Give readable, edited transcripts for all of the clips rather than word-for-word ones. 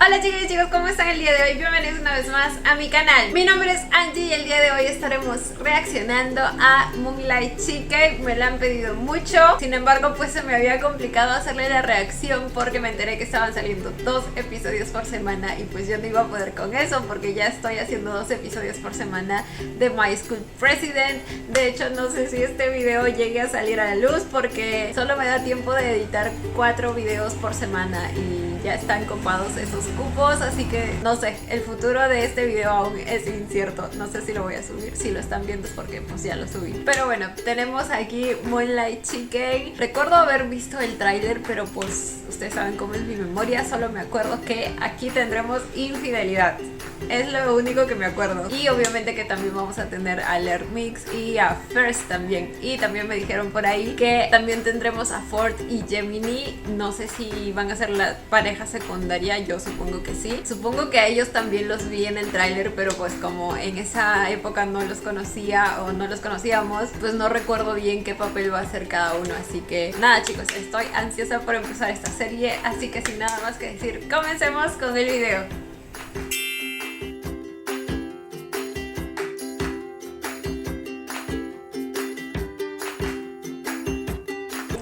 Hola chicas y chicos, ¿cómo están el día de hoy? Bienvenidos una vez más a mi canal. Mi nombre es Angie y el día de hoy estaremos reaccionando a Moonlight Chicken. Me la han pedido mucho, sin embargo pues se me había complicado hacerle la reacción porque me enteré que estaban saliendo 2 episodios por semana y pues yo no iba a poder con eso porque ya estoy haciendo 2 episodios por semana de My School President. De hecho no sé si este video llegue a salir a la luz porque solo me da tiempo de editar 4 videos por semana y ya están copados esos cupos, así que no sé, el futuro de este video aún es incierto. No sé si lo voy a subir, si lo están viendo es porque pues ya lo subí. Pero bueno, tenemos aquí Moonlight Chicken. Recuerdo haber visto el tráiler, pero pues ustedes saben cómo es mi memoria, solo me acuerdo que aquí tendremos infidelidad. Es lo único que me acuerdo. Y obviamente que también vamos a tener a Laird Mix y a First también. Y también me dijeron por ahí que también tendremos a Ford y Gemini. No sé si van a ser la pareja secundaria, yo supongo que sí. Supongo que a ellos también los vi en el tráiler, pero pues como en esa época no los conocía o no los conocíamos, pues no recuerdo bien qué papel va a hacer cada uno. Así que nada chicos, estoy ansiosa por empezar esta serie. Así que sin nada más que decir, comencemos con el video.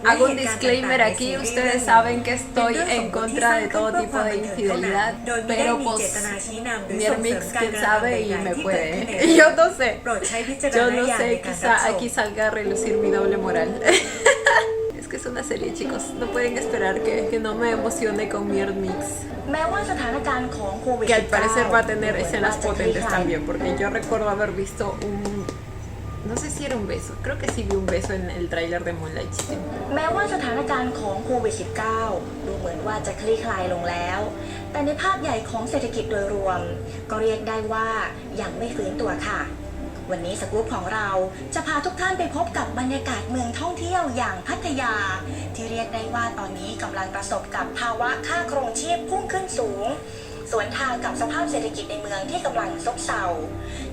Hago un disclaimer aquí, ustedes saben que estoy en contra de todo tipo de infidelidad, pero pues Laird Mix, quién sabe, y me puede. Yo no sé, quizá aquí salga a relucir mi doble moral. Es que es una serie chicos, no pueden esperar que no me emocione con Laird Mix. Que al parecer va a tener escenas potentes también, porque yo recuerdo haber visto no sé si era un beso, creo que sí vi un beso en el tráiler de Moonlight Chicken. แม้ว่าสถานการณ์ของโควิด -19 ดูเหมือนว่าจะคลี่คลายลงแล้วแต่ในภาพใหญ่ของเศรษฐกิจโดยรวมก็เรียกได้ว่ายังไม่ฟื้นตัวค่ะวันนี้สกู๊ปของเราจะพาทุกท่านไปพบกับบรรยากาศเมืองท่องเที่ยวอย่างพัทยาที่เรียกได้ว่าตอนนี้กำลังประสบกับภาวะค่าครองชีพพุ่งขึ้นสูงสวนทางกับสภาพเศรษฐกิจในเมืองที่กำลังซบเซา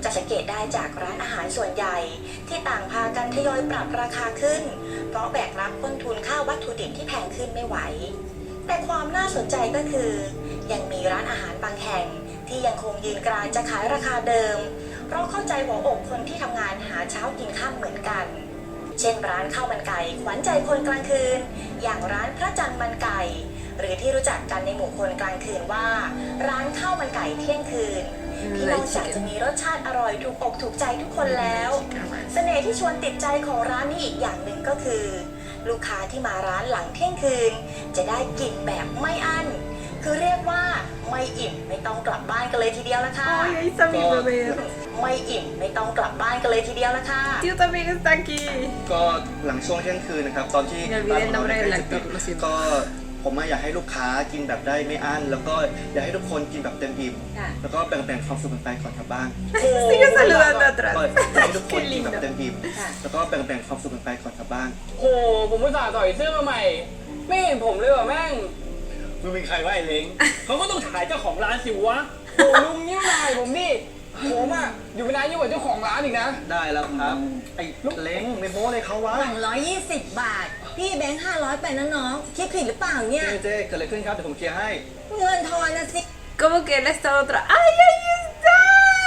จะสังเกตได้จากร้านอาหารส่วนใหญ่ที่ต่างพากันทยอยปรับราคาขึ้นเพราะแบกรับต้นทุนค่าวัตถุดิบที่แพงขึ้นไม่ไหวแต่ความน่าสนใจก็คือยังมีร้านอาหารบางแห่งที่ยังคงยืนกรานจะขายราคาเดิมเพราะเข้าใจหัวอกคนที่ทำงานหาเช้ากินค่ำเหมือนกันเช่นร้านข้าวมันไก่ขวัญใจคนกลางคืนอย่างร้านพระจันทร์มันไก่หรือที่รู้จักกันในหมู่คนกลางคืนว่าร้านข้าวมันไก่เที่ยงคืนที่นอกจากจะมีรสชาติอร่อยถูกอกถูกใจทุกคนแล้วเสน่ห์ที่ชวนติดใจของร้านนี้อีกอย่างหนึ่งก็คือลูกค้าที่มาร้านหลังเที่ยงคืนจะได้กินแบบไม่อั้นคือเรียกว่าไม่อิ่มไม่ต้องกลับบ้านกันเลยทีเดียวละค่ะไม่อิ่มไม่ต้องกลับบ้านกันเลยทีเดียวละค่ะ Tío también está aquí ก็หลังช่วงเที่ยงคืนนะครับตอนที่ร้านของเราใกล้จะปิดก็ผมอยากให้ลูกค้ากินแบบได้ไม่อั้นแล้วก็อยากให้ทุกคนกินแบบเต็มอิ่มแล้วก็แบ่งความสุขกันไปก่อนกลับบ้าน Sigue saludando atrás อยากให้ทุกคนกินแบบเต็มอิ่มแล้วก็แบ่งความสุขกันไปก่อนกลับบ้าน โอ้ผมอุตส่าห์ต่อยเสื้อมาใหม่ไม่เห็นผมเลยว่ะแม่ง มึงเป็นใครวะไอ้เล้ง เขาก็ต้องถ่ายเจ้าของร้านสิวะโอ้ลุงนิ้วนายผมนี่ผมอ่ะอยู่ไม่นานยิ่งกว่าเจ้าของร้านอีกนะ ได้แล้วครับไอ้เล้งไม่โม้เลยเขาวะ 220 บาทพี่แบงค์500ไปนะน้องคิดผิดหรือเปล่าเนี่ย เจ๊เกิดอะไรขึ้นครับเดี๋ยวผมเคลียร์ให้ เงินทอนนะสิ Como que él ha estado ¡Ay, ahí está!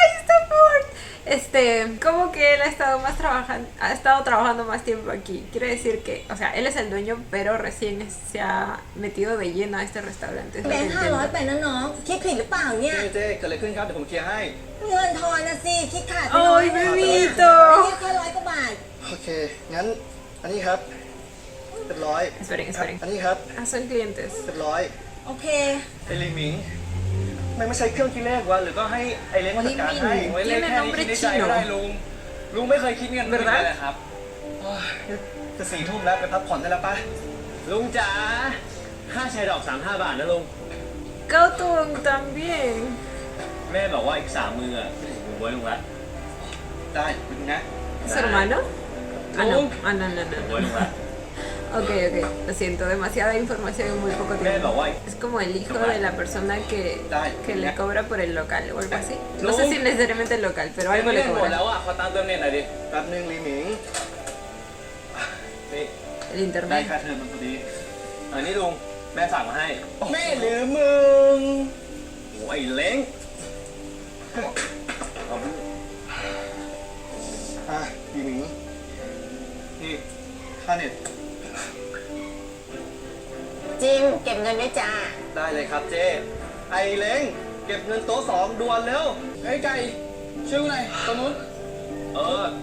¡Ahí está Ford! Como que él ha estado trabajando más tiempo aquí. Quiere decir que, o sea, él es el dueño, pero recién se ha metido de lleno a este restaurante. Es lo แบ que งค์ entiendo. 500ไปนะน้องคิดผิดหรือเปล่าเนี่ย เจ๊เกิดอะไรขึ้นครับเดี๋ยวผมเคลียร์ให้ เงินทอนนะสิคิดขาด โอ้ย bebito แค่100 กว่าบาท โอเคงั้นอันนี้ครับเป็นร้อย Esperen อันนี้ครับ Ah, son clientes. เป็นร้อย โอเค ไอ้ลิงหมิงไม่ใช่เครื่องคิดเลขวะหรือก็ให้ไอ้เล้งจัดการให้ ลิงหมิง โอ้ยเลขแค่นี้คิดในใจก็ได้ลุงไม่เคยคิดเงินเลยนะครับ จะ4 ทุ่มแล้วไปพักผ่อนได้แล้วป่ะ ลุงจ๋าค่าแชร์ดอก35 บาทนะลุง Gautung también. แม่บอกว่าอีก3 มืออ่ะผมไว้ลุงละ ได้ดูนะ ¿Su hermano? Ah, no. ¿Cómo? Ah, no, no, ผมไว้ no. ลุงละ Ok, lo siento, demasiada información en muy poco แม่ tiempo. บอกว่า Es como el hijo de la persona que le cobra por el local o algo así. No sé si necesariamente el local, pero algo ไม่ le เล่นหมดแล้ cobra. วอ่ะขอตามเติมเน็ตหน่อยดิ แป๊บนึงลิงหมิง นี่ El ได้ internet. ค่าเทอมมันพอดี อันนี้ลุงแม่สั่งมาให้ แม่หรือมึง ไอ้เล้งพี่หมิงนี่ค่าเน็ต จิมเก็บเงินด้วยจ้า ได้เลยครับเจ๊ไอ้เล้งเก็บเงินโต๊ะสองด่วนเร็ว เฮ้ยไก่ช่วยกูหน่อยตรงนู้น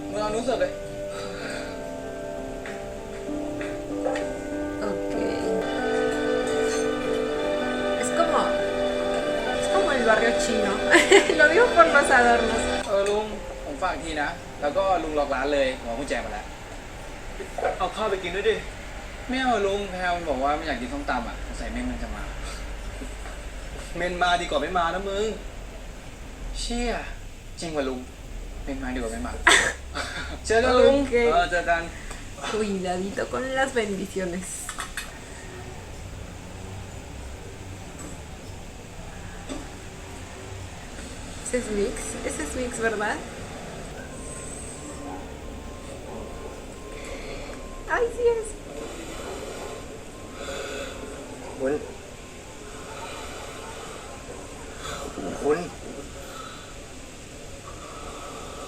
มึงเอานู้นเสิร์ฟเลย Ok. Es como el barrio chino. Lo digo por los adornos. ลุงผมฝากทีนะ แล้วก็ลุงล็อกร้านเลยหัวกุญแจมาแล้ว เอาข้าวไปกินด้วยดิ ไม่เอาลุงแพลมันบอกว่าไม่อยากกินส้มตำอ่ะสงสัยเม่นมันจะมา เมนมาดีกว่าไม่มานะมึง เชี่ยจริงว่ะลุงเม่นมาดีกว่าไม่มา เจอกันลุง Ok. เจอกัน Cuidadito con las bendiciones. Ese es Mix, ¿verdad? Ay, sí es. คุณ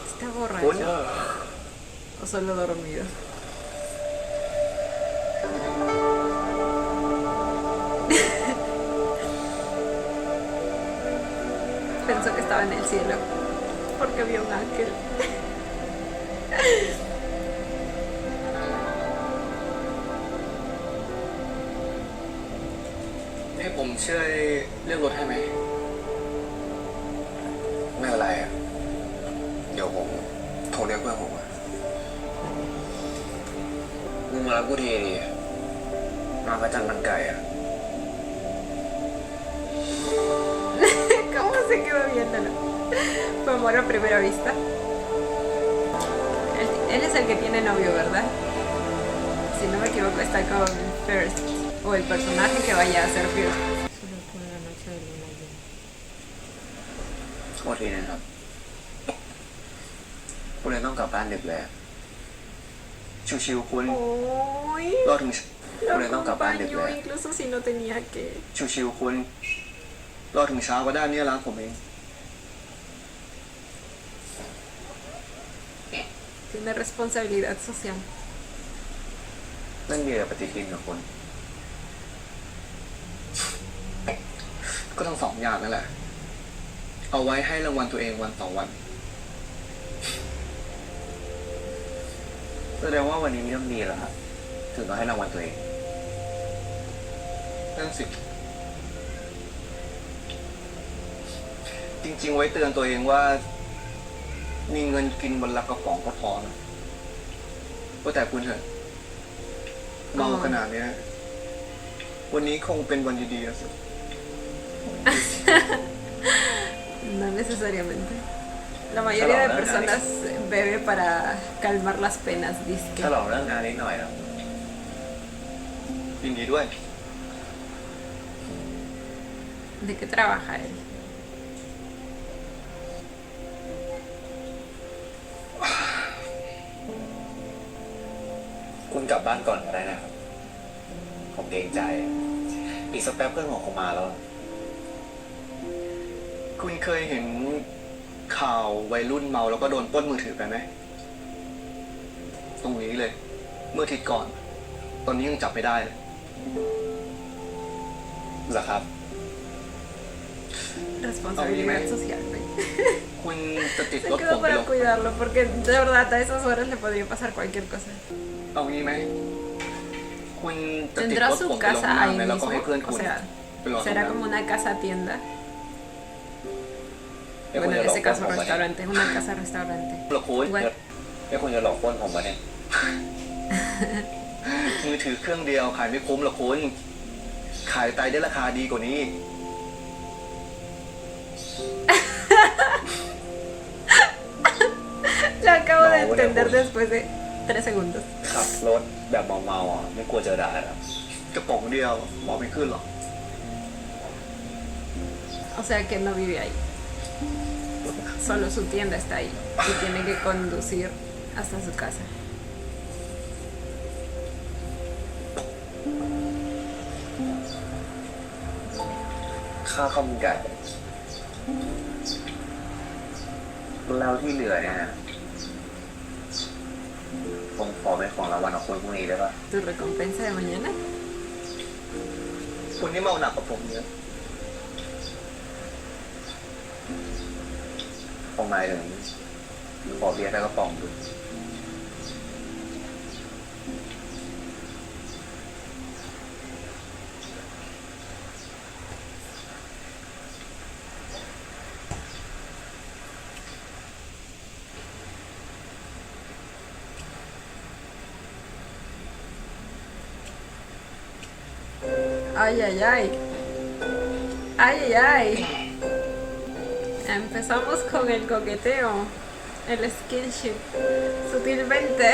Está borracho. O solo dormido. Pensó que estaba en el cielo porque vio un ángel. ให้ผมช่วยเรียกรถให้ไหม ไม่เป็นไรอ่ะ เดี๋ยวผมโทรเรียกเพื่อนผมอ่ะมึงมารับกูทีดิมาประจันมันไก่อ่ะ ¿Cómo se quedó viéndolo? Fue amor a primera vista. Él es el que tiene novio, ¿verdad? Si no me equivoco, está con First. O el personaje que vaya a ser First. Solo por la noche de luna llena. โทษทีนะครับกูเลยต้องกลับบ้านดึกเลยอะ ชิวๆคุณ Uy, รอถึง lo Bueno, no, capaz de acompañó que- incluso si no tenía que. ชิวๆคุณรอถึงเช้าก็ได้เนี่ยร้านผมเอง Tiene responsabilidad social. นั่นเดียวปฏิทินของคุณ ก็ทั้งสองอย่างนั่นแหละ เอาไว้ให้รางวัลตัวเองวันต่อวัน แสดงว่าวันนี้มีเรื่องดีเหรอครับถึงต้องให้รางวัลตัวเอง นั่นสิ จริงๆ ไว้เตือนตัวเองว่า มีเงินกินบนละกระป๋องก็พอนะว่าแต่คุณเถอะเมาขนาดเนี้ย วันนี้คงเป็นวันดีๆแล้วสิ No necesariamente. La mayoría de personas bebe para calmar las penas, ฉ dizque. ลองเรื่องงานนิดหน่อยครับ ยินดีด้วย ¿De qué trabaja él? คุณกลับบ้านก่อนก็ได้นะครับ ผมเกรงใจ อีกสักแป๊บเพื่อนผมคงมาแล้ว คุณเคยเห็นข่าววัยรุ่นเมาแล้วก็โดนปล้นมือถือไปไหม ตรงนี้เลย เมื่ออาทิตย์ก่อน ตอนนี้ยังจับไม่ได้เลย เหรอครับ Responsabilidad social, güey. คุณจะติด Se รถผ quedó มไปล para ง cuidarlo porque de verdad a esas horas le podría pasar cualquier cosa. เอางี้ไหม คุณจะติด ¿Tendrá รถ su ผมไปลง casa น้ำ ahí ไหมแล้วก็ให้ mismo? เพื่อนคุ O ณ sea, ไปรอตรง ¿será นั้น como una casa tienda? ไม่คว Bueno, รจะ en หลอก ese ปล้น caso ผมมาเนี่ย restaurante, una casa restaurante. หรอคุณ Igual. ไม่ควรจะหลอกปล้นผมมาเนี่ย มือถือเครื่องเดียวขายไม่คุ้มหรอกคุณ ขายไตได้ราคาดีกว่านี้ Lo acabo de No, bueno, entender pues. después de 3 segundos. ขับรถแบบเมาๆอ่ะไม่กลัวเจอด่าเหรอก ระป๋องเดียวหมอไม่ขึ้นหรอก O sea que no vive ahí. Solo su tienda está ahí. Y tiene que conducir hasta su casa. ค่าข้าวมันไก่ แล้วที่เหลือเนี่ยผมขอเป็นของรางวัลของคุณพรุ่งนี้ได้ปะ Tu recompensa de mañana. คุณนี่เมาหนักกว่าผมเยอะ ผมหมายถึงขอเบียร์แล้วก็ป๋องดู Ay, ay, ay. Ay, ay, ay. Empezamos con el coqueteo, el skinship, sutilmente.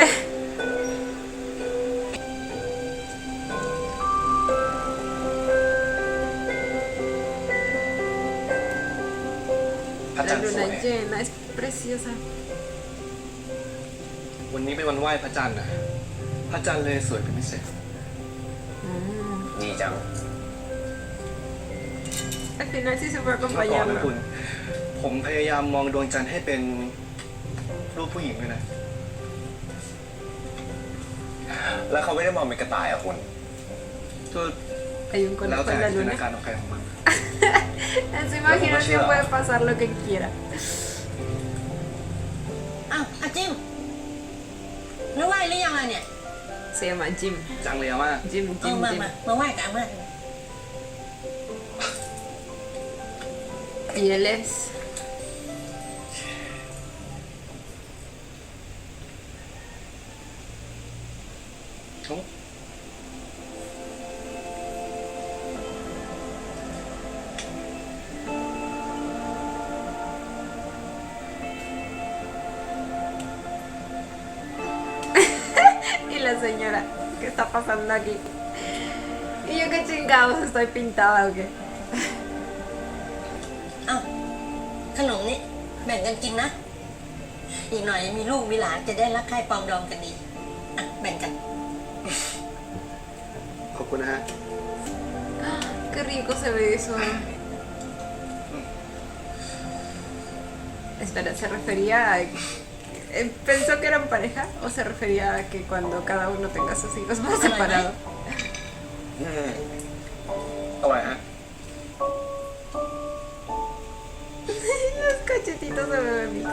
La พระจันทร์สว luna ย llena es preciosa. วันนี้เป็นวันไหว้พระจันทร์นะพระจันทร์เลยสวยเป็นพิเศษ ดีจัง Al final sí se fue เมื่อก่อนนะ acompañando. คุณ ผมพยายามมองดวงจันทร์ให้เป็นรูปผู้หญิงด้วยนะ แล้วเขาไม่ได้มองเป็นกระต่ายอะคุณ ก็ Hay un แล้ว conejo แต่ en la จินตนา luna. การของใครของมัน En su imaginación puede pasar lo que quiera. อ้าวอาจิมแล้วไหว้หรือยังอะเนี่ย Se llama Jim. จังเลยอะมาก Jim, เออ Jim, มา Jim. มาไหว้กันมา Y él es. Y la señora, ¿qué está pasando aquí? Y yo qué chingados, estoy pintada o qué. อ้าวขนมนี่แบ่งกันกินนะ อีกหน่อยมีลูกมีหลานจะได้รักใคร่ปรองดองกันดีอ่ะแบ่งกัน ขอบคุณนะฮะ Qué rico se ve eso. Espera, ¿se refería a... ¿Pensó que eran pareja o se refería a que cuando cada uno tenga sus hijos por separado? อร่อยฮะ Los cachetitos de bebé mix.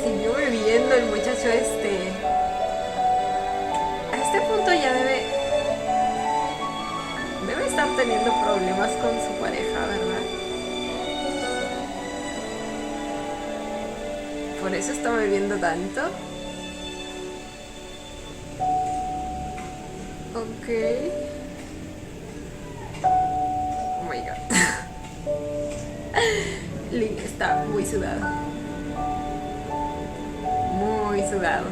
Siguió bebiendo el muchacho este. A este punto ya debe estar teniendo problemas con su pareja, ¿verdad? Por eso está bebiendo tanto. Ok. Oh my god. Link está muy sudado. Muy sudado.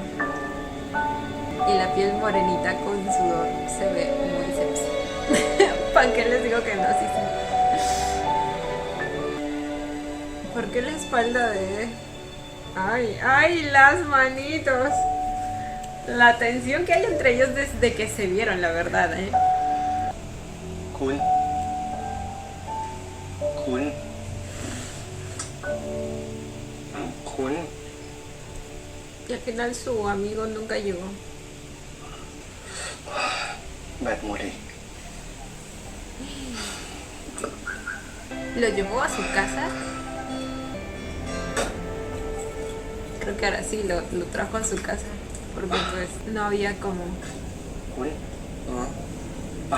Y la piel morenita con sudor se ve muy sexy. ¿Para qué les digo que no? Sí, sí. ¿Por qué la espalda de...? Ay, ay, las manitos. La tensión que hay entre ellos desde que se vieron, la verdad, ¿eh? คุณ คุณ คุณ Y al final su amigo nunca llegó. แบตหมดอีก ¿Lo llevó a su casa? Creo que ahora sí lo trajo a su casa. Porque pues no había como... คุณไป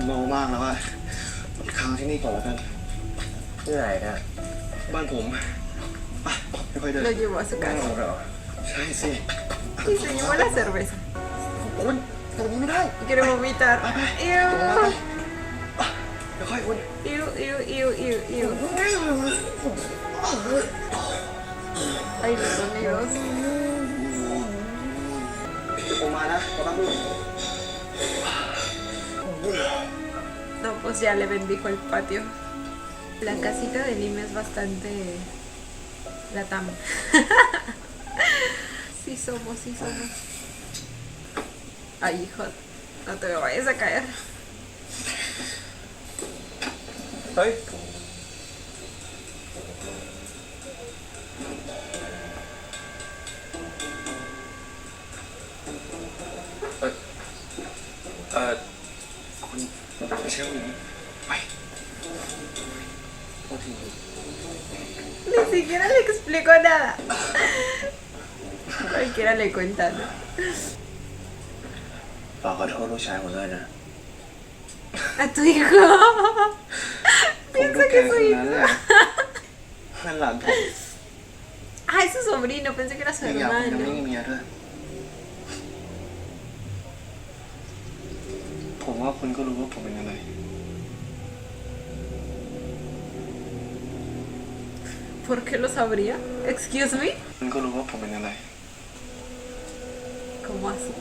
เมามากแล้วอะค้างที่นี่ก่อนแล้วกัน ที่ไหนเนี่ย บ้านผมไปค่อยๆเดิน Lo llevó a su บ้าน casa. ผมเหรอ ใช่สิ Y se llevó la cerveza. คุณตรงนี้ไม่ได้ Quiere vomitar. ตรงนั้น Ew. ไปค่อยๆคุณ Ew, ew, ew, ew, ew. Ay, los sonidos. เดี๋ยวผมมานะกลับบ้านคุณ No, pues ya le bendijo el patio. La casita de Lim es bastante... La tama. Sí somos, sí somos. Ay, hijo, no te me vayas a caer. เฮ้ย คุณไม่ใช่ผู้หญิงไปโทษที Ni siquiera le explico nada. Cualquiera le cuenta, ¿no? ฝากขอโทษลูกชายผมด้วยนะ A tu hijo. ผมก็ Piensa แค่ que คน soy นั้น hijo. แหละนั่นหลานผม Ah, es su sobrino. Pensé que era su อีกอย่างผมยังไม่ hermano. มีเมียด้วย ผมว่าคุณก็รู้ว่าผมเป็นอะไร ¿Por qué lo sabría? Excuse me. คุณก็รู้ว่าผมเป็นอะไร ¿Cómo así?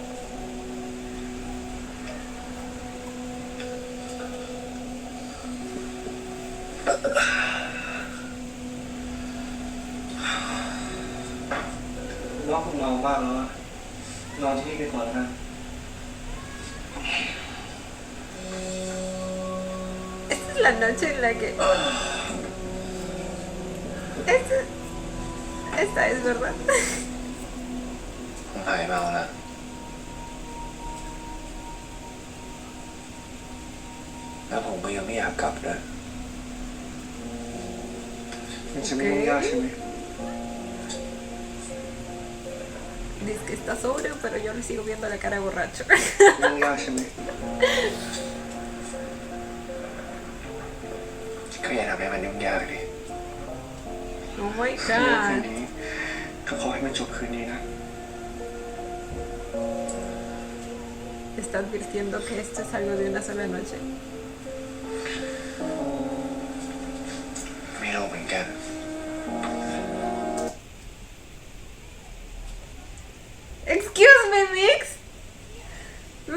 ว่าผมเมามากแล้วอะนอนที่นี่ไปก่อนแล้วกัน Esta es la noche en la que... Esta es verdad. ผมหายเมาแล้วแล้วผมก็ยังไม่อยากกลับเลย มันจะไม่ยุ่งยากใช่ไหม Dice que está sobrio, pero yo le sigo viendo la cara de borracho. ยุ่งยากใช่ไหม ก็อย่าทำให้มันยุ่งยากดิ Oh my คืน god. นี้ก็ขอให้มันจบคืนนี้นะ Está advirtiendo que esto es algo de una sola noche. ไม่รู้เหมือนกัน Excuse me, Mix.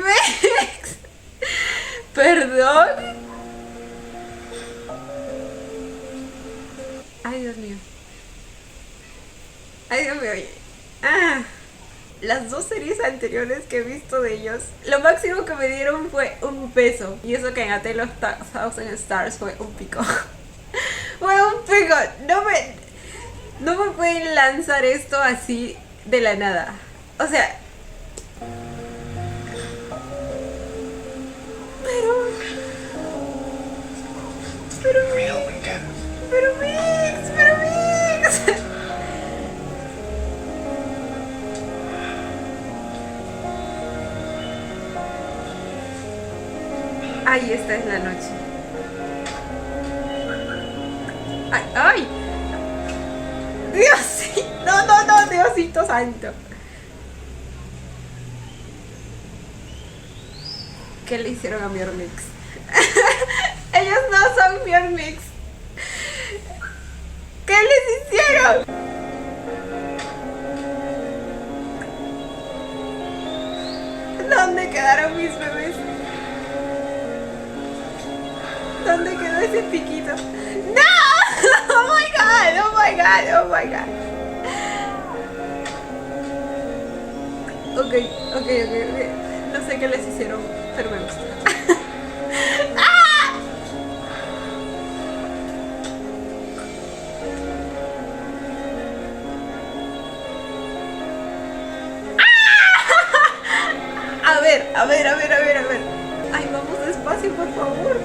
Mix. Perdón. Ay, Dios mío. Ay, Dios mío. Ah. Las dos series anteriores que he visto de ellos, lo máximo que me dieron fue un peso. Y eso que en A Tale of Thousand Stars fue un pico. Fue un pico. No me pueden lanzar esto así de la nada. O sea... Pero... ไม่รู้เหมือนกัน Pero Mix, pero Mix. Ay, esta es la noche. Ay, ay. Diosito, no, Diosito santo. ¿Qué le hicieron a mi Mix? Ellos no son mi Mix. ¿Qué les hicieron? ¿Dónde quedaron mis bebés? ¿Dónde quedó ese piquito? ¡No! ¡Oh my god! ¡Oh my god! ¡Oh my god! Ok. No sé qué les hicieron, pero me gusta. ¡Ah! A ver. Ay, vamos despacio, por favor.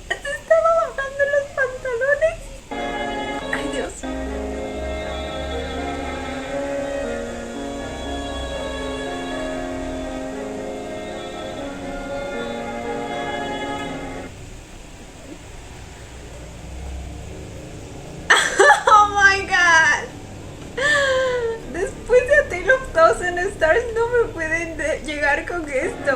Se estaba bajando los pantalones. Ay, Dios. Oh my god. Después de A Tale of Thousand Stars no me pueden llegar con esto.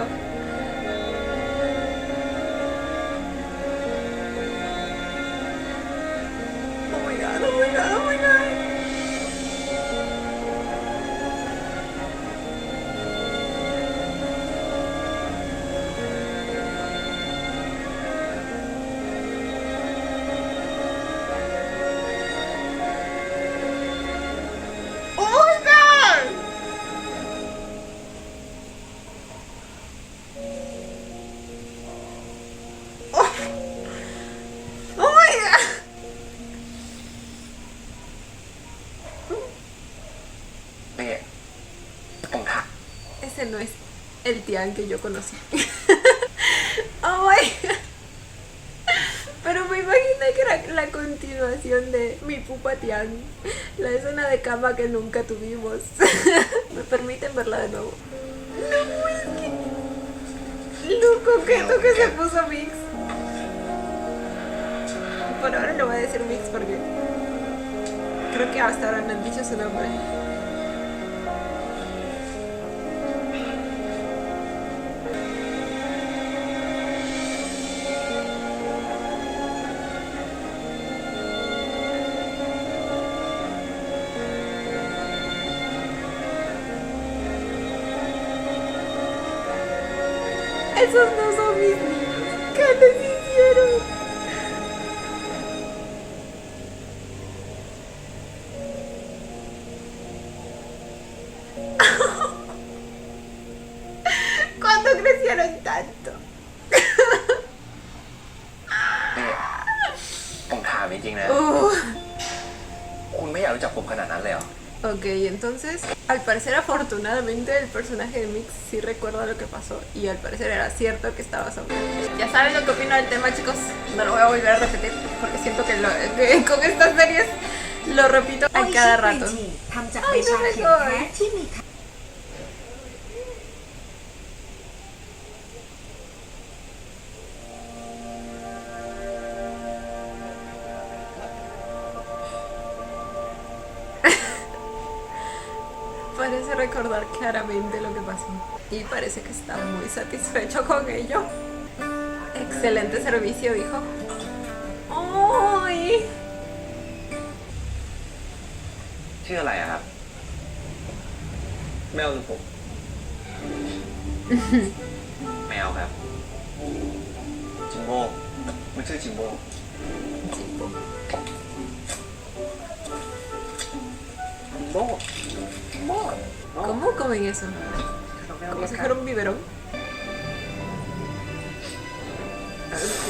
Oh my god. ผมถาม Ese no es el Tian que yo conocí. Oh my God. Pero me imaginé que era la continuación de mi pupa Tian, la escena de cama que nunca tuvimos. ¿Me permiten verla de nuevo? No, es que... Lo coqueto que se puso Mix. Por ahora le voy a decir Mix porque creo que hasta ahora no han dicho su nombre. Esos no son mis niños. ¿Qué les hicieron? ¿Cuándo crecieron tanto? นี่ผมถามจริงๆนะ คุณไม่อยากรู้จักผมขนาดนั้นเลยเหรอ Ok, entonces, al parecer afortunadamente el personaje de Mix sí recuerda lo que pasó y al parecer era cierto que estaba sobrio. Ya saben lo que opino del tema, chicos, no lo voy a volver a repetir porque siento que con estas series lo repito a cada rato. ทำจากใบชาเขียวแท้ที่มี Parece recordar claramente lo que pasó y parece que está muy satisfecho con ello. Excelente servicio, hijo. ¡Ay! ชื่ออะไรอะครับ แมวหรือผม แมวครับ จิมโบ้มันชื่อจิมโบ้ Chico. จิมโบ้จิมโบ้ ¿Cómo comen eso? ¿Como si fuera un biberón? Ok.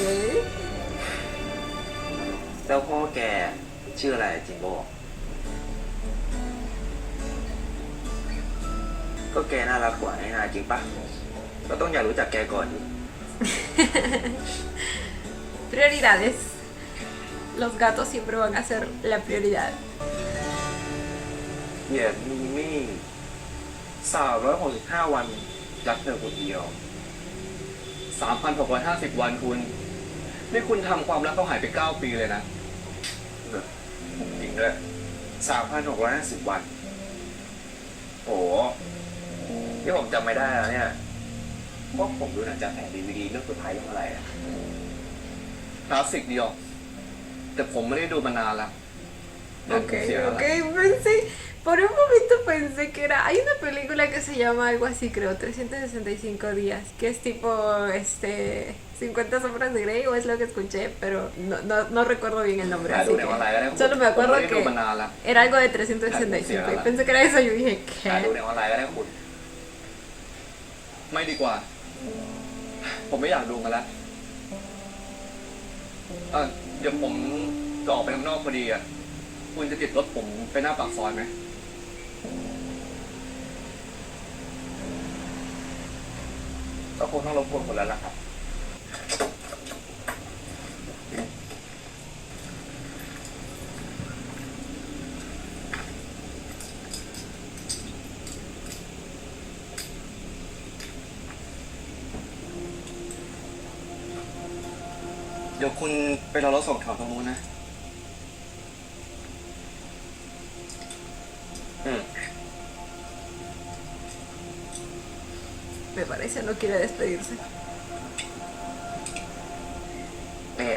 แล้วพ่อแกชื่ออะไรจิมโบ้ก็แกน่ารักกว่าให้นายจริงปะก็ต้องอยากรู้จักแกก่อนดิ Prioridades. Los gatos siempre van a ser la prioridad. เหยียดมีมี่365 วันรักเธอคนเดียว 3,650 วันคุณ นี่คุณทำความรักเขาหายไป 9 ปีเลยนะ จริงด้วย3,650 วันโอ้นี่ผมจำไม่ได้แล้วเนี่ยเพราะผมดูหนังจากแผ่นDVDเรื่องสุดท้ายเรื่องอะไรอะ คลาสสิกเดียว แต่ผมไม่ได้ดูมานานละ Ok, ok, pensé, por un momento pensé que era, hay una película que se llama algo así, creo, 365 días, que es tipo, 50 sombras de Grey, o es lo que escuché, pero no recuerdo bien el nombre, หา así ดูในออนไลน์ก็ได้ que solo me ผม acuerdo ไม่ได้ดู que มานานละ era algo de 365, y pensé que era eso, yo dije, หาดู ¿qué? ในออนไลน์ก็ได้คุณ ไม่ดีกว่า ผมไม่อยากดูมาแล้วเดี๋ยวผมจะออกไปข้างนอกพอดีอ่ะ คุณจะติดรถผมไปหน้าปากซอยไหม ก็คงต้องรบกวนคุณแล้วล่ะครับ เดี๋ยวคุณไปรอรถส่งแถวตรงนู้นนะ Me parece, no quiere despedirse. นี่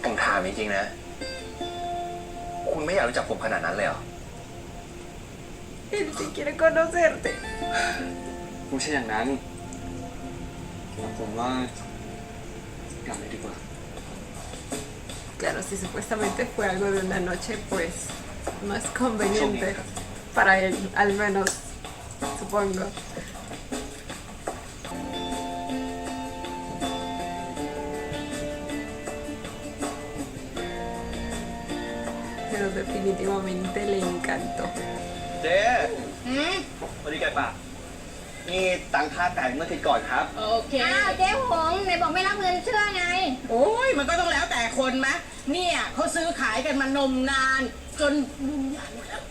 ผมถามจริงๆนะ คุณไม่อยากรู้จักผมขนาดนั้นเลยเหรอ Él sí quiere conocerte. ไม่ใช่อย่างนั้น ผมว่ากลับเลยดีกว่า Claro, si supuestamente fue algo de una noche, pues no es conveniente para él, al menos, supongo. Pero definitivamente le encantó. เจ๊ สวัสดีไก่ป่านี่ตังค่าไก่เมื่ออาทิตย์ก่อนครับ โอเค อ้าวเจ๊หงไหนบอกไม่รับเงินเชื่อไง โอ้ยมันก็ต้องแล้วแต่คนมะเนี่ยเขาซื้อขายกันมานมนาน จนบุญใหญ่หมดแล้ว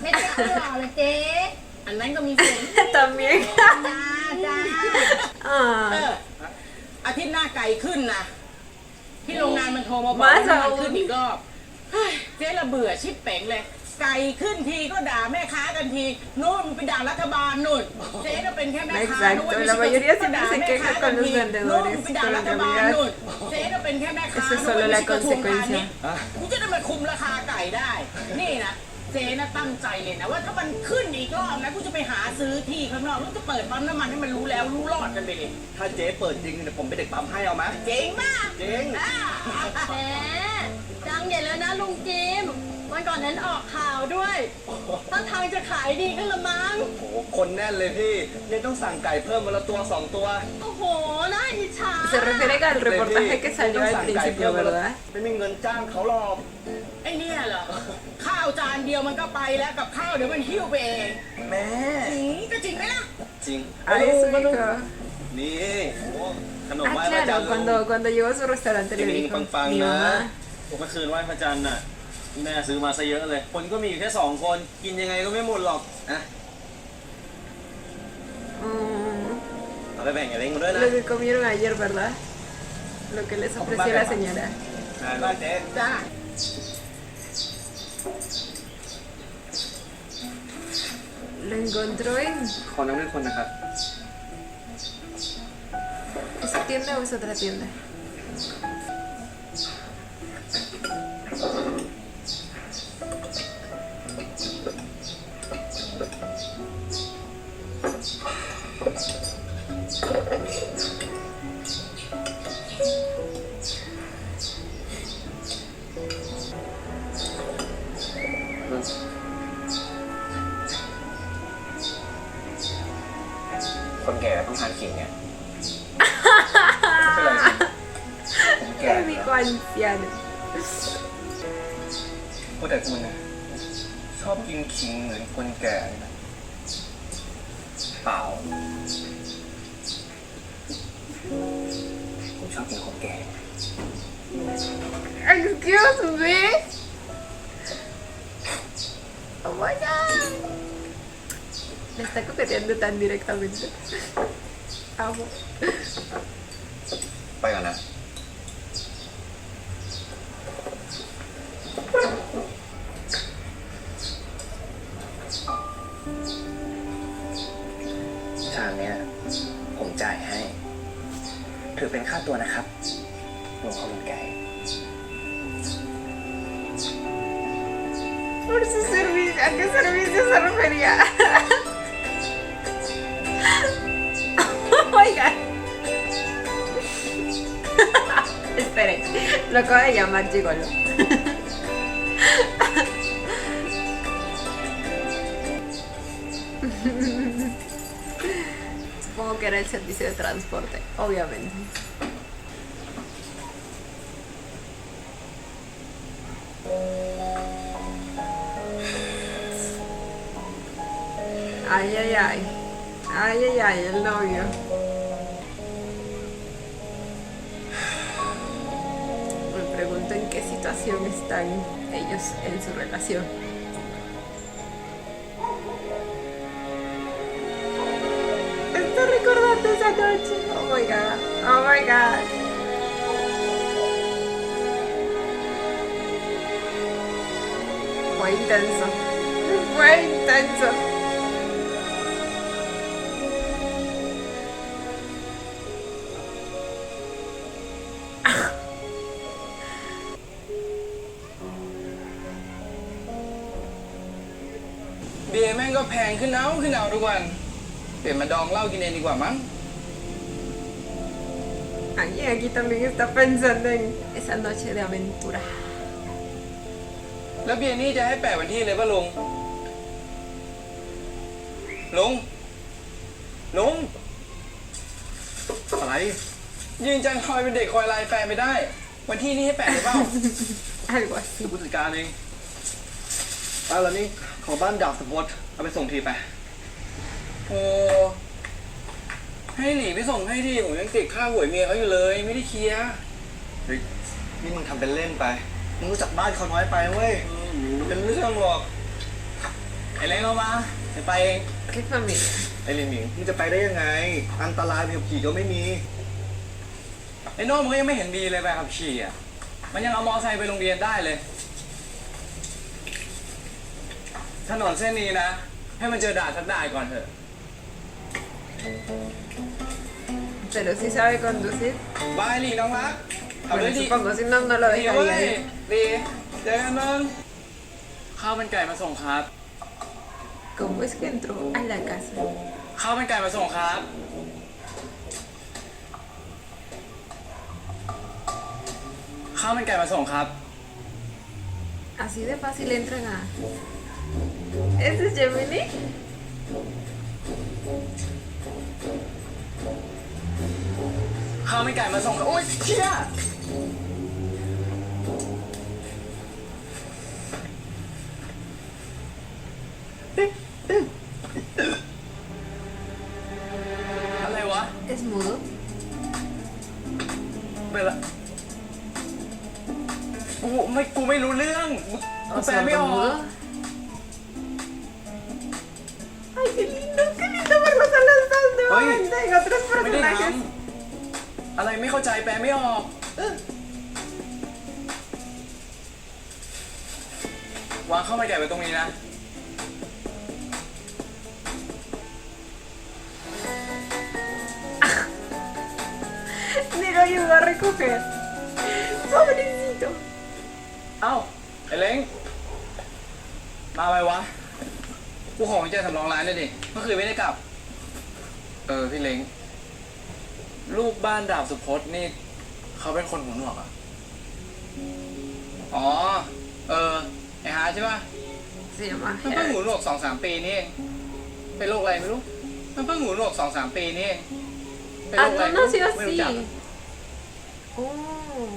ไม่ได้เอาหรอกเลยเจ๊ อันนั้นก็มีส่วน También. จ้าจ้า Ah. อาทิตย์หน้าไก่ขึ้นนะที่โรงงานมันโทรมาบอก มา ว่า จะ น้ำ เอา มันขึ้นอีกรอบเฮ้ยเจ๊ละเบื่อชิบเป๋งเลย ไก่ขึ้นทีก็ด่าแม่ค้ากันทีนู่นไปด่ารัฐบาลนู่นเจ๊ก็เป็นแค่แม่ค้า Exacto, ด้วย la mayoría ก็ siempre ด่า se แม่ queja ค้า con กัน los ที vendedores, นู่นไปด่า pero รั en ฐบาล realidad นู่นเจ๊ก็เป็นแค่แม่ค้า eso es solo la consecuencia. กูจะได้มาคุมราคาไก่ได้ นี่นะเจ๊นะตั้งใจเลยนะว่าถ้ามันขึ้นอีกรอบนะกูจะไปหาซื้อที่ข้างนอกแล้วจะเปิดปั๊มน้ำมันให้มันรู้แล้วรู้รอดกันไปเลย ถ้าเจ๊เปิดจริงเดี๋ยวผมไปนเด็กปั๊มให้เอาไหม เจ๋งมาก เจ๊ง อ่า แหมดังใหญ่แล้วนะลุงจิมวันก่อนนั้นออกข่าวด้วยถ้าทางจะขายดีกันละมั้ง โอ้โหคนแน่นเลยพี่เนี่ยต้องสั่งไก่เพิ่มวันละตัว2 ตัว โอ้โห น่าอิจฉา Se refiere al reportaje que salió al principio, ¿verdad? ไม่มีเงินจ้างเขาหรอก ไอ้เนี่ยเหรอ ข้าวจานเดียวมันก็ไปแล้วกับข้าวเดี๋ยวมันหิ้วไปเอง แม่ ก็จริงไหมล่ะ จริง A eso dijo. นี่โอ้ขนม Ah, ไหว้พระจันท claro, ร์ cuando llegó a su restaurante le Tiene dijo pang-pang mi na. mamá. เมื่อคืนไหว้พระจันทร์น่ะแม่ซื้อมาซะเยอะเลย คนก็มีอยู่แค่2 คนกินยังไงก็ไม่หมดหรอก อ่ะ Mm, เอาไปแบ่งกับเล้งมาด้วยนะ lo que comieron ayer, ¿verdad? Lo que les ofreció la señora. ได้เจ๊ จ้า Lo encontró en ขอน้ำหนึ่งคนนะครับ esa tienda o es otra tienda. Mm. คนแก่ต้องทานขิงเนี่ย ไม่เป็นไรสิผมแก่ Es mi anciano. พูดแต่คุณนะชอบกินขิงเหมือนคนแก่เลยนะ เปล่า ผมชอบกินคนแก่ Excuse me. Oh my god. Le está coqueteando tan directamente. Amo. ไปก่อนนะ ชามเนี้ยผมจ่ายให้ ถือเป็นค่าตัวนะครับรวมข้าวมันไก่ Por su servicio. ¿A qué servicio se refería? Oh my god. Esperen, lo acabo de llamar Gigolo. Supongo que era el servicio de transporte, obviamente. Ay, ay, ay. Ay, ay, ay, el novio. Me pregunto en qué situación están ellos en su relación. Estoy recordando esa noche. Oh my god. Oh my god. Fue intenso. Fue intenso.เบียร์แม่งก็แพงขึ้นเอาทุกวัน เปลี่ยนมาดองเหล้ากินเองดีกว่ามั้ง Alguien aquí también está pensando en esa noche de aventura. แล้วเบียร์นี่จะให้แปะวันที่เลยป่ะลุง ลุง ลุง อะไร ยืนจังคอยเป็นเด็กคอยไลน์แฟนไม่ได้ วันที่นี่ให้แปะเลยเปล่า Algo así. ผู้จัดการเองแล้วนี่ของบ้านดาบสมพศเอาไปส่งทีไป โอ้ให้หลีไปส่งให้ดิผมยังติดค่าหวยเมียเขาอยู่เลยไม่ได้เคลียร์ เฮ้ยนี่มึงทำเป็นเล่นไป มึงรู้จักบ้านเขาน้อยไปเว้ยเป็นเรื่องหรอก ไอ้เล้งเอามาจะไปเอง Qué familia. ไอ้ลินหมิงมึงจะไปได้ยังไง อันตรายแบบขี่ก็ไม่มี ไอ้โน่มันก็ยังไม่เห็นดีเลยไปขับขี่อ่ะมันยังเอามอไซค์ไปโรงเรียนได้เลยถนนเส้นนี้นะให้มันเจอด่านสักด่านก่อนเถอะ Pero sí sabe conducir. บายหลีน้องรักขับ Bueno, เลยดิ supongo, si no, no lo ดีเว้ย dejaría ir. ดีเจอกันมึงข้าวมันไก่มาส่งครับ ¿Cómo es que entró a la casa? ข้าวมันไก่มาส่งครับข้าวมันไก่มาส่งครับ Así de fácil entran a... ¿Ese es Gemini? ข้าวมันไก่มาส่งครับโอ๊ยเชี่ยอะไรวะ ¿Es mudo? เป็นละกูไม่รู้เรื่องกู ¿O แปลไม่ออก sordomudo? ¡Ay, qué lindo! ¡Qué lindo verlos a los dos nuevamente en otros ไม่ได้ท personajes! ำอะไรไม่เข้าใจแปลไม่ออกวางข้าวมันไก่ไว้ตรงนี้นะ Ni lo ayudó a recoger. ¡Pobrecito! เอ้าไอ้เล้งมาไปวะกูขอกุญแจสำรองร้านเลยดิเมื่อคืนไม่ได้กลับพี่เล้งลูกบ้านดาบสุพจน์นี่เขาเป็นคนหูหนวกอ่ะอ๋อไอ้ฮาใช่ป่ะ Se llama มันเพิ่งหูหนวก 2-3 ปีนี่เองเป็นโรคอะไรไม่รู้มันเพิ่งหูหนวก 2-3 ปีนี่เองเป็นโร Ah, คอะไร no nació ไม่รู้จัก así. Oh.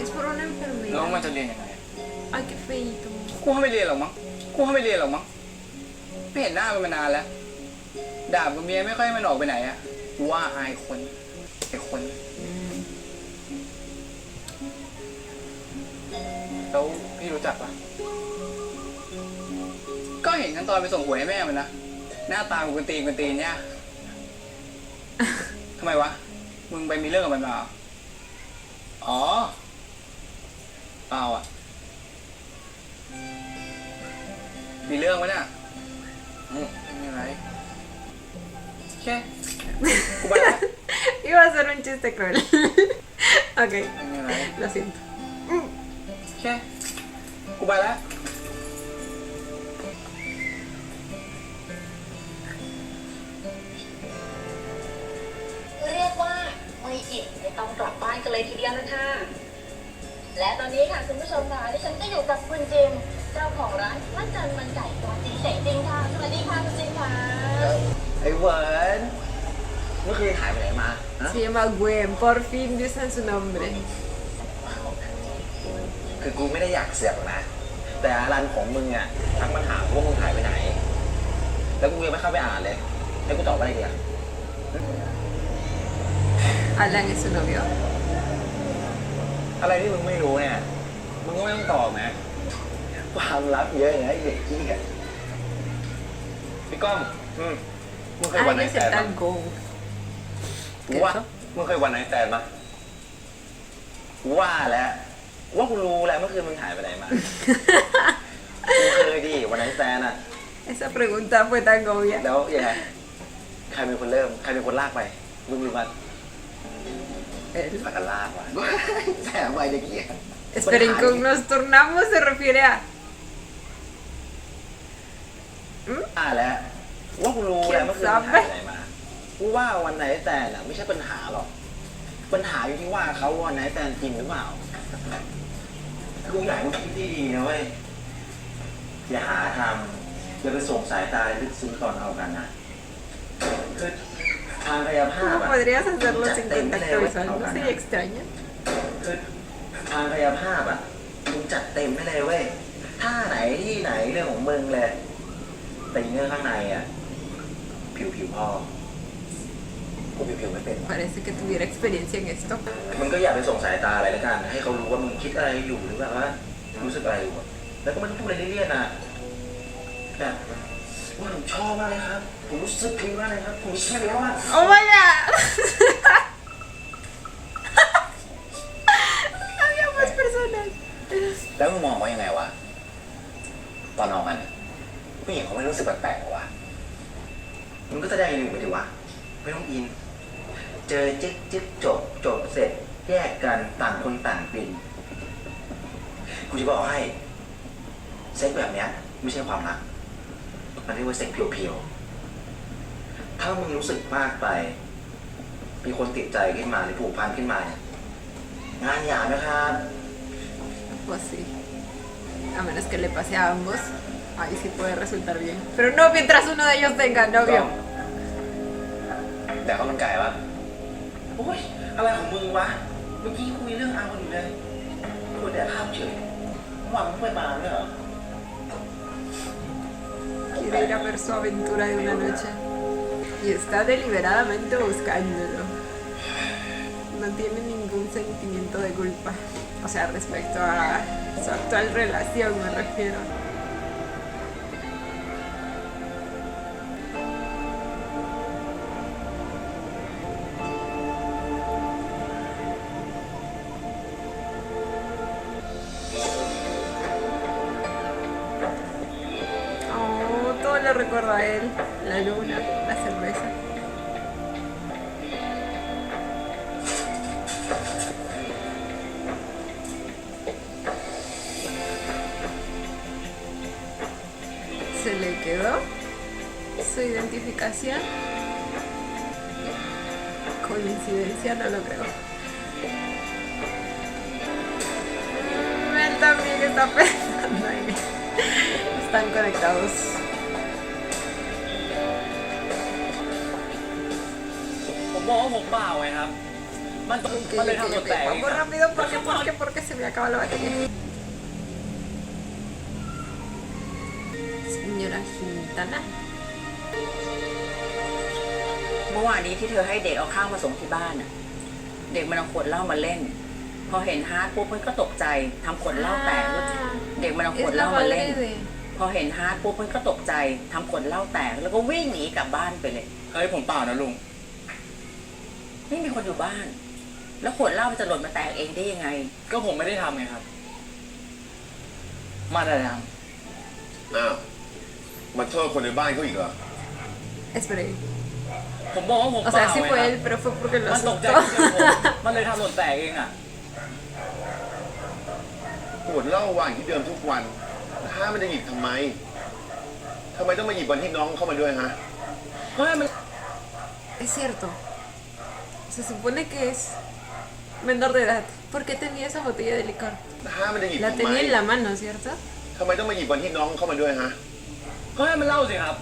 Es por una แล้วมัน enfermedad. จะเรียนยังไง Ay, qué feito. กูไม่เรียนหรอกมั้งไม่เห็นหน้ามันมานานแล้วดาบกับเมียไม่ค่อยให้มันออกไปไหนอะกูว่าอายคนแล้วพี่รู้จักปะก็เห็นกันตอนไปส่งหวยให้แม่มันนะหน้าตากูกันตีนเนี่ยทำไมวะมึงไปมีเรื่องกับมันมาเหรออ๋อเปล่าอ่ะมีเรื่องไหมเนี่ยไม่มีอะไรแค่กูไปแล้ว Iba a hacer un chiste cruel. Ok, ไม่มีอะไร lo siento. แค่กูไปแล้ว เรียกว่าไม่อิ่มไม่ต้องกลับบ้านกันเลยทีเดียวนะคะ และตอนนี้ค่ะคุณผู้ชมค่ะดิฉันก็อยู่กับคุณจิมเจ้าของร้านมันจันมันไก่ตัวจริงเสียงจริงค่ะสวัสดีค่ะคุณจิมค่ะ ไอ้เหวิร์นเมื่อคืนหายไปไหนมาฮะ Se llama Gwen. Por fin dicen su nombre. คือกูไม่ได้อยากเสือกหรอกนะ แต่อารันของมึงอ่ะทักมาถามว่ามึงหายไปไหน แล้วกูยังไม่เข้าไปอ่านเลยให้กูตอบว่าอะไรดีอ่ะ Alan es su novio. อะไรที่มึงไม่รู้เนี่ย มึงก็ไม่ต้องตอบนะความลับเยอะอย่างไอ้เด็กขี้อ่ะพี่ก้องมึงเคยวัน Ay, ไหน es แต el นปะ tal Gong. กูว่ามึงเคยวันไหนแตนปะกูว่าแล้วว่ากูรู้แล้วเมื่อคืนมึงหายไปไหนมา กูเคยดิวันไหนแตนอ่ะ Esa pregunta fue tan obvia. แล้วยังไงใครเป็นคนเริ่มใครเป็นคนลากไปมึงหรือมัน Él. พากันลากว่ะแสบไปเด็กเหี้ย Esperen, con nos turnamos se refiere a. แล้วว่ากูรู้แล้วเมื่อคืนมึงหายไปไหนมากูว่าวันไหนแตนอ่ะไม่ใช่ปัญหาหรอกปัญหาอยู่ที่ว่าเขาวันไหนแตนจริงหรือเปล่ากูอยากให้มึงคิดดีๆนะเว้ยอย่าหาทำอย่าไปส่งสายตาลึกซึ้งตอนเอากันนะคือทางกายภาพ ¿Cómo อะ podrías hacerlo sin contacto visual? ¿No sería extraño? คือทางกายภาพอ่ะมึงจัดเต็มให้เลยเว้ยท่าไหนที่ไหนเรื่องของมึงเลยแต่เรื่องข้างในอ่ะ ผิวพ่อกูผิวไม่เป็น Parece que tuviera experiencia en esto. มึงก็อย่าไปส่งสายตาอะไรแล้วกัน ให้เขารู้ว่ามึงคิดอะไรอยู่หรือแบบว่ารู้สึกอะไรอยู่อะแล้วก็ไม่ต้องพูดอะไรเลี่ยนๆนะแบบว่าผมชอบมากเลยครับ ผมรู้สึกผิวมากเลยครับ ผมรู้สึกแล้วว่า Oh my god. Había más personas. แล้วมึงมองว่ายังไงวะ ตอนนอนกันอะผู้หญิงเขาไม่รู้สึกแปลกๆหรอวะมึงก็แสดงอยู่ไปดิวะไม่ต้องอิน เจอจิ๊กจบเสร็จ แยกกันต่างคนต่างปินกูจะบอกให้ เซ็กแบบเนี้ยไม่ใช่ความรัก มันเรียกว่าเซ็กเพียวๆ ถ้ามึงรู้สึกมากไป มีคนติดใจขึ้นมาหรือผูกพันขึ้นมาเนี่ยงานหยาบนะครับ Pues sí. A menos que le pase a ambos, ahí sí puede resultar bien. Pero no mientras uno de ellos tenga novio. แต่เขามันไก่ปะโอ้ย อะไรของมึงวะ เมื่อกี้คุยเรื่องอาคนอยู่เลยคนแอบภาพเฉยหวังไม่มาเนี่ยเหรอ Quiere ir a ver su aventura de una noche. Y está deliberadamente buscándolo. No tiene ningún sentimiento de culpa. O sea, respecto a su actual relación me refiero. Oh, todo le recuerda a él. La luna, la cerveza. Se le quedó su identificación. Coincidencia, no lo creo. Él también está pensando en él. Están conectados. ผมบอกว่าผมเปล่าไงครับ มันเลยทำตัวแตกเอง Vamos ครับ rápido porque se me acaba la batería. Señora Quintana. เมื่อวานนี้ที่เธอให้เด็กเอาข้าวมาส่งที่บ้านน่ะ เด็กมันเอาขวดเหล้ามาเล่น พอเห็นฮาร์ดปุ๊บมันก็ตกใจทำขวดเหล้าแตกแล้วเด็กมันเอาขว Es ดเห la ล้ามา madre เล่น de... พอเห็นฮาร์ดปุ๊บมันก็ตกใจทำขวดเหล้าแตกแล้วก็วิ่งหนีกลับบ้านไปเลย เฮ้ยผมเปล่านะลุง ไม่มีคนอยู่บ้าน แล้วขวดเหล้ามันจะหล่นมาแตกเองได้ยังไง ก็ผมไม่ได้ทำไงครับ มาได้ท อ้าวมาโทษคนในบ้านเขาอีกเหรอ Espere. ำผมบอกว่าผม O เปล่า sea, sí ไง fue ครับ él, pero fue porque lo มันตกใจ asustó. ที่เจอผมมันเลยทำหล่นแตกเองอ่ะ ขวดเหล้าวางที่เดิมทุกวันถ้ามันจะหยิบทำไมต้องมาหยิบวันที่น้องเข้ามาด้วยฮะ ก็ให้มัน Es cierto. Se supone que es menor de edad. ¿Por qué tenía esa botella de licor? ถ้ามันจะหยิบ La ทำไม tenía en la mano, ¿cierto? ทำไมต้องมาหยิบวันที่น้องเข้ามาด้วยฮะ ก็ให้มันเล่าสิครับ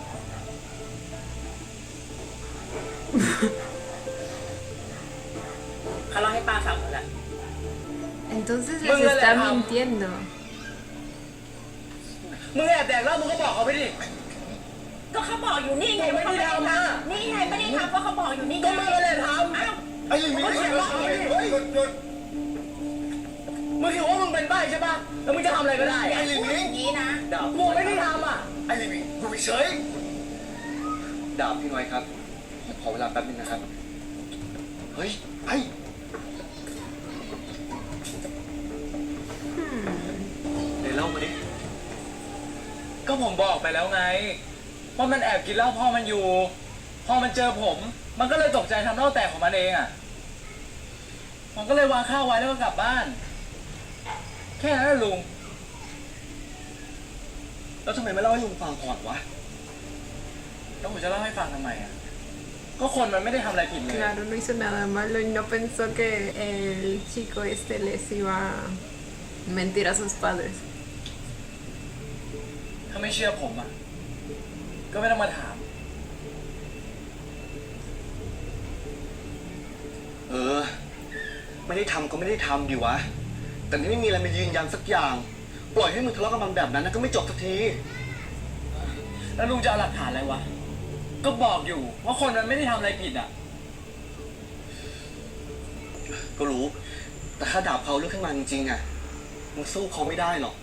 เขาเล่าให้ป้าฟังหมดแล้ว Entonces les Póngale está a- mintiendo. มึงแอบแดกแล้วมึงก็บอกเขาไปดิ ก็เขาบอกอยู่นี่ไงว่าเขาไม่ได้ทำนี่ไงไม่ได้ทำก็เขาบอกอยู่นี่ไง ก็มึงไม่ได้ทำ อ้าว ไอ้ลิมิ มึงเขียนว่าเขาไปดิ หยุด มึงคิดว่ามึงเป็นใบ้ใช่ปะแล้วมึงจะทำอะไรก็ได้ อย่าพูดอย่างนี้นะ ดาบกูไม่ได้ทำอ่ะ ไอ้ลิมิกูเฉย ดาบพี่น้อยครับ ขอเวลาแป๊บนึงนะครับ เฮ้ยไอ้ เดี๋ยวเล่ามาดิ ก็ผมบอกไปแล้วไงว่ามันแอบกินเหล้าพ่อมันอยู่ พอมันเจอผม มันก็เลยตกใจทำเหล้าแตกของมันเองอ่ะ ผมก็เลยวางข้าวไว้แล้วก็กลับบ้าน แค่นั้นแหละลุง แล้วทำไมไม่เล่าให้ลุงฟังก่อนวะ แล้วผมจะเล่าให้ฟังทำไมอ่ะ ก็คนมันไม่ได้ทำอะไรผิดเลย Claro, no hizo nada malo y no pensó que el chico este les iba a mentir a sus padres. ถ้าไม่เชื่อผมอ่ะ ก็ไม่ต้องมาถาม ไม่ได้ทำก็ไม่ได้ทำดิวะ แต่นี่ไม่มีอะไรมายืนยันสักอย่าง ปล่อยให้มึงทะเลาะกับมันแบบนั้นนะก็ไม่จบสักที แล้วลุงจะเอาหลักฐานอะไรวะ ก็บอกอยู่ว่าคนมันไม่ได้ทำอะไรผิดอ่ะ ก็รู้ แต่ถ้าดาบเขาเลือกขึ้นมาจริงๆอ่ะมึงสู้เขาไม่ได้หรอก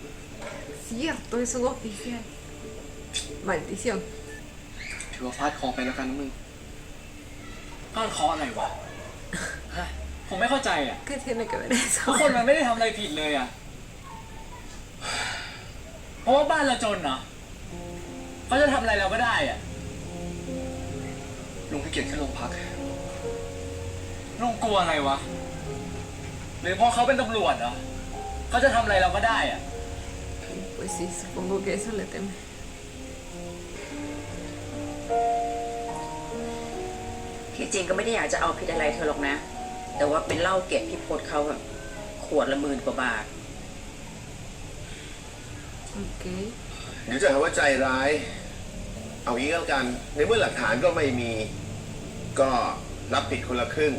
Cierto, es un oficial. Maldición. ถือว่าฟาดคอไปแล้วกันนะมึง ก้อนคออะไรวะฮะผมไม่เข้าใจอ่ะ ¿Qué tiene que ver ทุก eso? คนมันไม่ได้ทำอะไรผิดเลยอ่ะ เพราะว่าบ้านเราจนเนาะเขาจะทำอะไรเราก็ได้อ่ะ ลุงขี้เกียจขึ้นโรงพัก ลุงกลัวอะไรวะ หรือเพราะเขาเป็นตำรวจเหรอเขาจะทำอะไรเราก็ได้อ่ะ Pues sí, supongo que eso le teme. ที่จริงก็ไม่ได้อยากจะเอาผิดอะไรเธอหรอกนะ แต่ว่าเป็นเหล้าเก็บที่โพสต์เขาแบบขวดละ10,000 กว่าบาท Ok. เดี๋ยวจะหาว่าใจร้าย เอางี้ก็แล้วกัน ในเมื่อหลักฐานก็ไม่มี ก็รับผิดคนละครึ่ง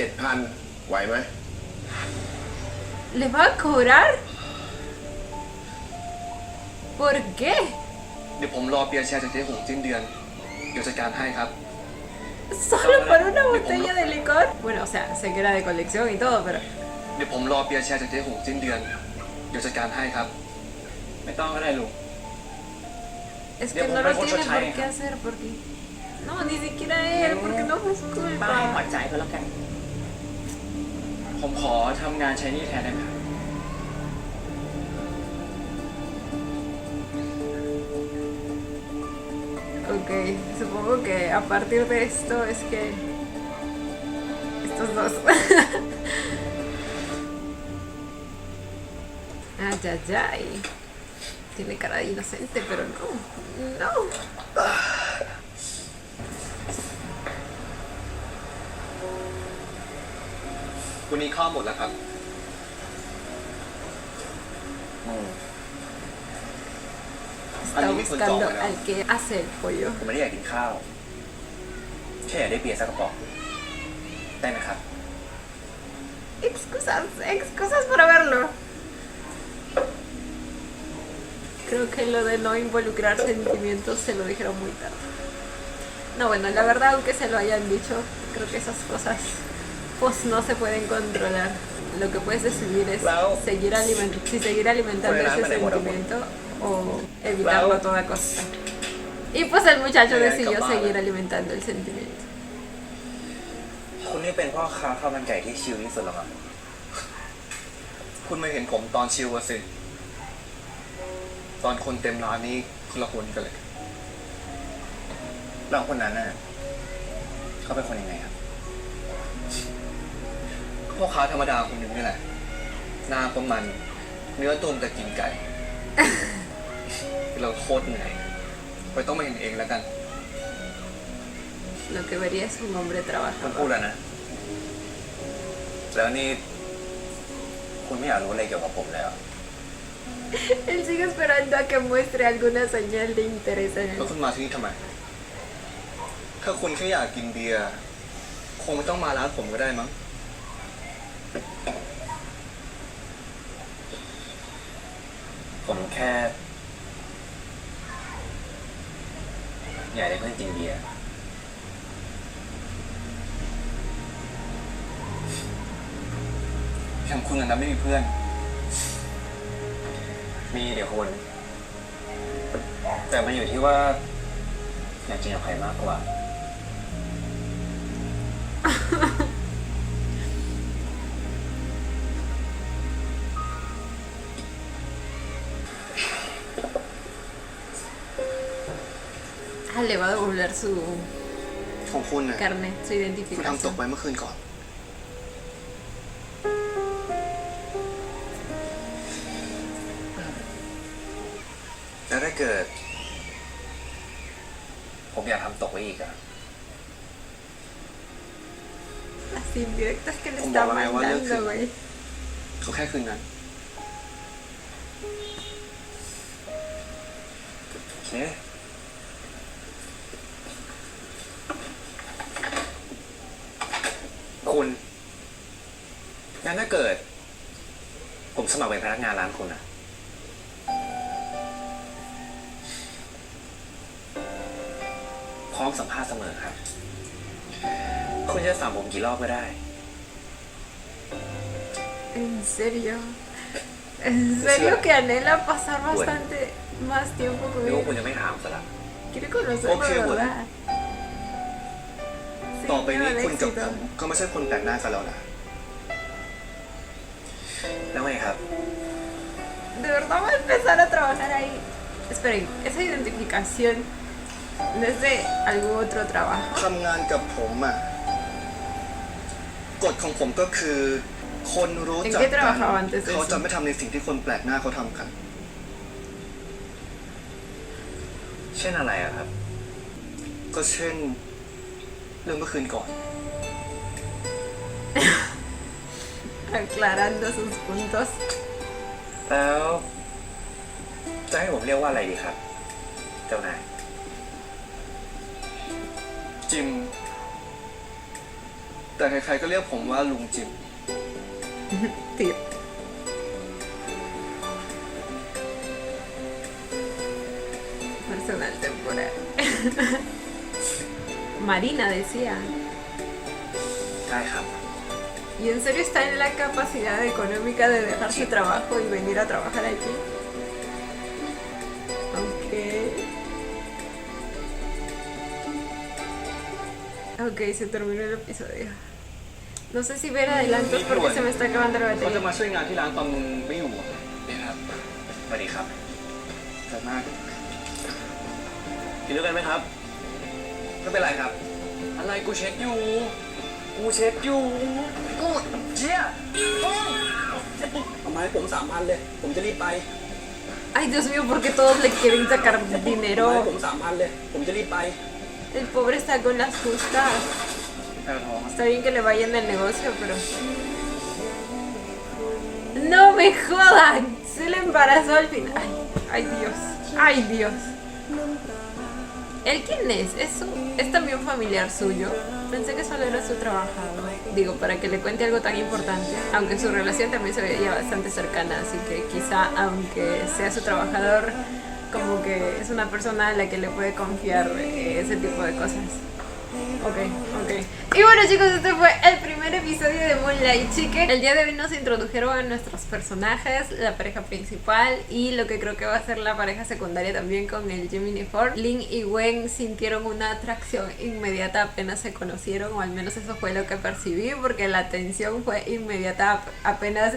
7,000 ไหวไหม ¿Le va a cobrar? ¿Por qué? เดี๋ยวผมรอเปียร์แชร์จากเจ๊หงสิ้นเดือน เดี๋ยวจัดการให้ครับ ¿Solo por una botella de licor? Bueno, o sea, sé que era de colección y todo, pero... เดี๋ยวผมรอเปียร์แชร์จากเจ๊หงสิ้นเดือน เดี๋ยวจัดการให้ครับ ไม่ต้องก็ได้ลุง Es Ya, que no pues, lo mejor tiene Shoshai, por qué ajá. hacer, porque... No, ni siquiera él, porque no fue su ป้าให้ผ่อน culpa. จ่ายก็แล้วกัน ผมขอทำงานใช้หนี่แทนได้ไหมครับ Ok, supongo que a partir de esto es que... Estos dos. Ay, ay, ay. Tiene cara de inocente, pero no. No. วันนี้ข้าวหมดแล้วครับ Está buscando al que hace el pollo. ผมไม่ได้อยากกินข้าว แค่อยากได้เบียร์สักกระป๋องได้ไหมครับ Excusas, excusas para verlo. Creo que lo de no involucrar sentimientos se lo dijeron muy tarde. No, bueno, la verdad, aunque se lo hayan dicho, creo que esas cosas pues no se pueden controlar. Lo que puedes decidir es seguir alimentando ese sentimiento o evitarlo a toda costa. Y pues el muchacho decidió seguir alimentando el sentimiento. คุณนี่เป็นพ่อค้าข้าวมันไก่ที่ชิลที่สุดหรอครับ คุณไม่เห็นผมตอนชิวอะสิ ตอนคนเต็มร้านนี้คนละคนกันเลย เราคนนั้นน่ะเขาเป็นคนยังไงครับ พ่อค้าธรรมดาคนหนึ่งนี่แหละ หน้าก็มัน เนื้อตุ้มแต่กินไก่ เราโคตรเหนื่อยไปต้องมาเห็นเองแล้วกัน Lo que vería es un hombre คุณ trabajador. พูดแล้วนะ แล้วนี่ คุณไม่อยากรู้อะไรเกี่ยวกับผมแล้ว Él sigue esperando a que muestre alguna señal de interés en แล้ว él. คุณมาที่นี่ทำไม ถ้าคุณแค่อยากกินเบียร์ คงไม่ต้องมาร้านผมก็ได้มั้ง ผมแค่อยากได้เพื่อนกินเบียร์ อย่างคุณอันนั้นไม่มีเพื่อน มีเดี๋ยวคุณ แต่มันอยู่ที่ว่าอยากกินกับใครมากกว่า Ah, le va a devolver su ของคุณน่ะ carne, su คุณทำตก identificación. ไปเมื่อคืนก่อน แล้วถ้าเกิด ผมอยากทำตกไว้อีกอะ Las indirectas que le Como está la me vale mandando, que- güey. ก็แค่คืนนั้น โอเค คุณงั้นถ้าเกิด ผมสมัครเป็นพนักงานร้านคุณอะ พร้อมสัมภาษณ์เสมอครับ คุณจะสั่งผมกี่รอบก็ได้ ¿En serio? ¿En serio que anhela pasar bastante más tiempo con นึกว่า él? คุณจะไม่ถามซะละ Quiere conocerlo, Ok, de bueno. verdad. Sí, ต่อไปนี้ con คุณกับผ éxito. มก็ไม่ใช่คนแปลกหน้ากันแล้วนะ แล้วไงครับ De verdad va a empezar a trabajar ahí. Esperen, esa identificación no es de algún otro trabajo. ทำงานกับผมอ่ะกฎของผมก็คือ คนรู้จัก ¿En qué กั trabajaba antes de เขา eso? จะไม่ทำในสิ่งที่คนแปลกหน้าเขาทำกัน เช่นอะไรอะครับ ก็เช่น เรื่องเมื่อคืนก่อน Aclarando sus puntos. แล้วจะให้ผมเรียกว่าอะไรดีครับ เจ้านาย จิม แต่ใครๆก็เรียกผมว่าลุงจิม Tío. Personal temporal. Marina decía. ได้ครับ ¿Y en serio está en la capacidad económica de dejar su trabajo y venir a trabajar aquí? Ok. Ok, se terminó el episodio. No sé si ver adelantos porque se me está acabando la เขาจะ batería. มาช่วยงานที่ร้านตอนมึงไม่อยู่อะ นี่ครับ สวัสดีครับ แต่มาก กินด้วยกันไหมครับ ไม่เป็นไรครับ อะไรกูเช็คอยู่ กูเช็คอยู่ กูเชี่ย เอามาให้ผม 3,000 เลย ผมจะรีบไป Ay, Dios mío, ¿por qué todos le quieren sacar เอามาให้ dinero? ผม 3,000 เลย ผมจะรีบไป El pobre está con las justas. แพลท้อง Está bien que le vaya en el negocio, pero... ¡No me jodan! Se le embarazó al final. Ay, ay Dios. Ay Dios. ¿Él quién es? ¿Es también familiar suyo? Pensé que solo era su trabajador. Digo, para que le cuente algo tan importante. Aunque su relación también se veía bastante cercana. Así que quizá, aunque sea su trabajador, como que es una persona a la que le puede confiar ese tipo de cosas. Ok. Y bueno chicos, este fue el primer episodio de Moonlight Chicken. El día de hoy nos introdujeron a nuestros personajes, la pareja principal y lo que creo que va a ser la pareja secundaria también con el Gemini Ford. Lin y Gwen sintieron una atracción inmediata apenas se conocieron, o al menos eso fue lo que percibí, porque la tensión fue inmediata apenas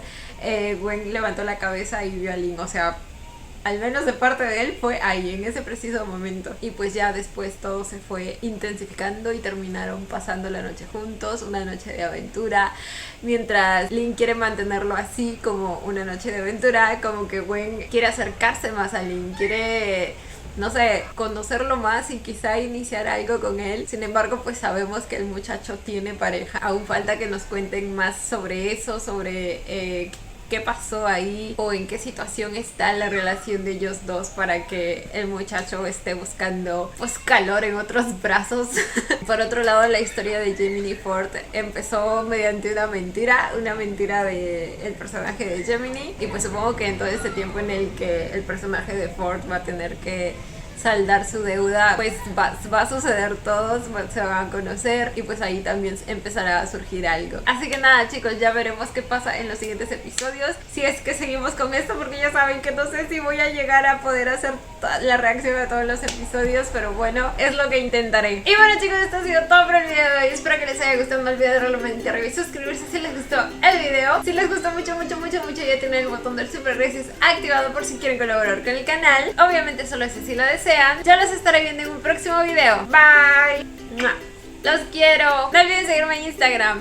Gwen levantó la cabeza y vio a Lin, o sea... Al menos de parte de él fue ahí, en ese preciso momento. Y pues ya después todo se fue intensificando y terminaron pasando la noche juntos, una noche de aventura. Mientras Lin quiere mantenerlo así como una noche de aventura, como que Gwen quiere acercarse más a Lin, quiere... no sé, conocerlo más y quizá iniciar algo con él. Sin embargo, pues sabemos que el muchacho tiene pareja. Aún falta que nos cuenten más sobre eso, sobre qué pasó ahí o en qué situación está la relación de ellos dos para que el muchacho esté buscando pues calor en otros brazos. Por otro lado, la historia de Gemini Ford empezó mediante una mentira del personaje de Gemini, y pues supongo que en todo este tiempo en el que el personaje de Ford va a tener que saldar su deuda, pues va a suceder todo, se van a conocer y pues ahí también empezará a surgir algo. Así que nada chicos, ya veremos qué pasa en los siguientes episodios, si es que seguimos con esto, porque ya saben que no sé si voy a llegar a poder hacer la reacción a todos los episodios, pero bueno, es lo que intentaré. Y bueno chicos, esto ha sido todo por el video de hoy. Espero que les haya gustado. No olviden darle un arriba y suscribirse si les gustó el video. Si les gustó mucho ya tienen el botón del super gracias activado por si quieren colaborar con el canal. Obviamente solo ese si lo desean. Ya los estaré viendo en un próximo video. Bye. Los quiero. No olviden seguirme en Instagram.